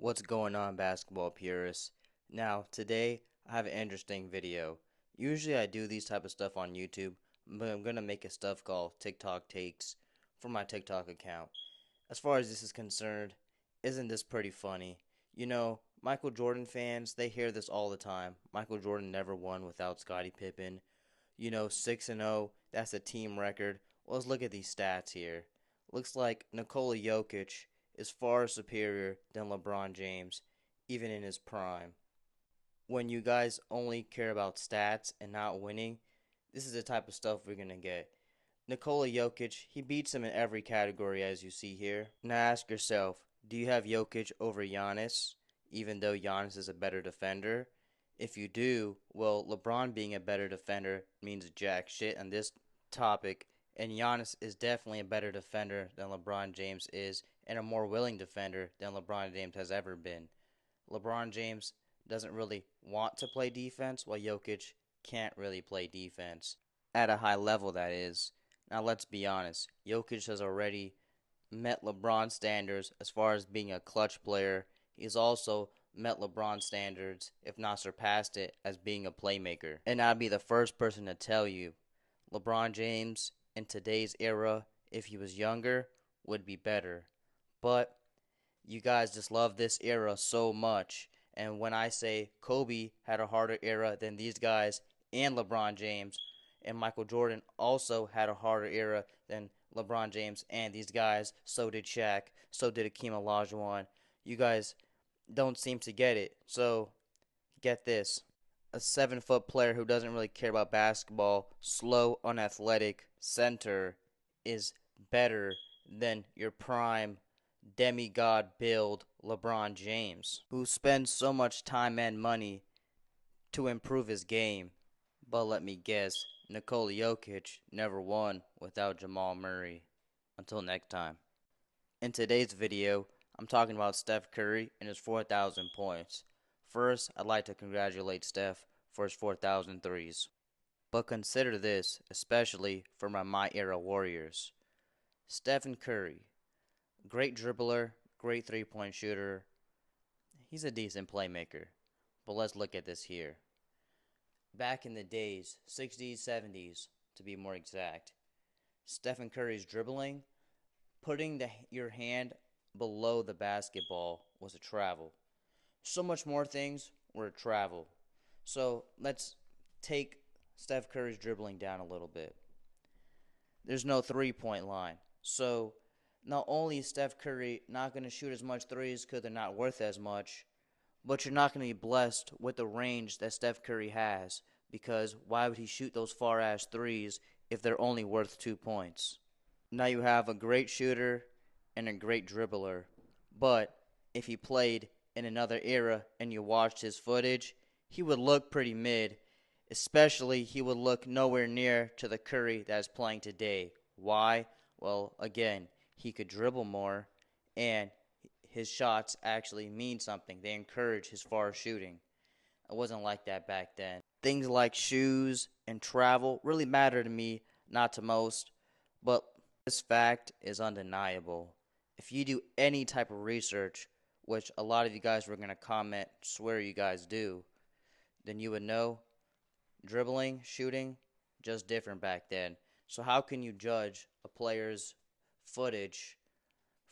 What's going on, basketball purists? Now, today I have an interesting video. Usually I do these type of stuff on YouTube, but I'm gonna make a stuff called TikTok takes for my TikTok account. As far as this is concerned, isn't this pretty funny? Michael Jordan fans, they hear this all the time. Michael Jordan never won without Scottie Pippen. 6-0, that's a team record. Well, let's look at these stats here. Looks like Nikola Jokic is far superior than LeBron James, even in his prime. When you guys only care about stats and not winning, this is the type of stuff we're going to get. Nikola Jokic, he beats him in every category as you see here. Now ask yourself, do you have Jokic over Giannis, even though Giannis is a better defender? If you do, well, LeBron being a better defender means jack shit on this topic, and Giannis is definitely a better defender than LeBron James is, and a more willing defender than LeBron James has ever been. LeBron James doesn't really want to play defense, while Jokic can't really play defense. At a high level, that is. Now, let's be honest. Jokic has already met LeBron standards as far as being a clutch player. He's also met LeBron standards, if not surpassed it, as being a playmaker. And I'd be the first person to tell you, LeBron James in today's era, if he was younger, would be better. But you guys just love this era so much. And when I say Kobe had a harder era than these guys and LeBron James, and Michael Jordan also had a harder era than LeBron James and these guys, so did Shaq, so did Akeem Olajuwon. You guys don't seem to get it. So, get this. A 7-foot player who doesn't really care about basketball, slow, unathletic center is better than your prime demigod build LeBron James, who spends so much time and money to improve his game. But let me guess, Nikola Jokic never won without Jamal Murray. Until next time. In today's video, I'm talking about Steph Curry and his 4,000 points. First, I'd like to congratulate Steph for his 4,000 threes. But consider this, especially for my era Warriors. Stephen Curry, great dribbler, great three-point shooter. He's a decent playmaker. But let's look at this here. Back in the days, 60s, 70s to be more exact, Stephen Curry's dribbling, putting your hand below the basketball was a travel. So much more things were a travel. So let's take Steph Curry's dribbling down a little bit. There's no three-point line. So not only is Steph Curry not going to shoot as much threes because they're not worth as much, but you're not going to be blessed with the range that Steph Curry has, because why would he shoot those far-ass threes if they're only worth 2 points? Now you have a great shooter and a great dribbler, but if he played in another era and you watched his footage, he would look pretty mid, especially he would look nowhere near to the Curry that is playing today. Why? Well, again, he could dribble more, and his shots actually mean something. They encourage his far shooting. It wasn't like that back then. Things like shoes and travel really matter to me, not to most, but this fact is undeniable. If you do any type of research, which a lot of you guys were going to comment, swear you guys do, then you would know dribbling, shooting, just different back then. So how can you judge a player's footage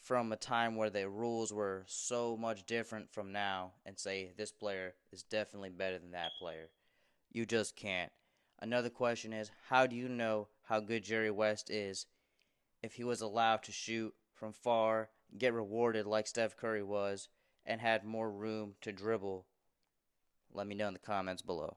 from a time where the rules were so much different from now and say this player is definitely better than that player? You just can't. Another question is, how do you know how good Jerry West is if he was allowed to shoot from far, get rewarded like Steph Curry was, and had more room to dribble? Let me know in the comments below.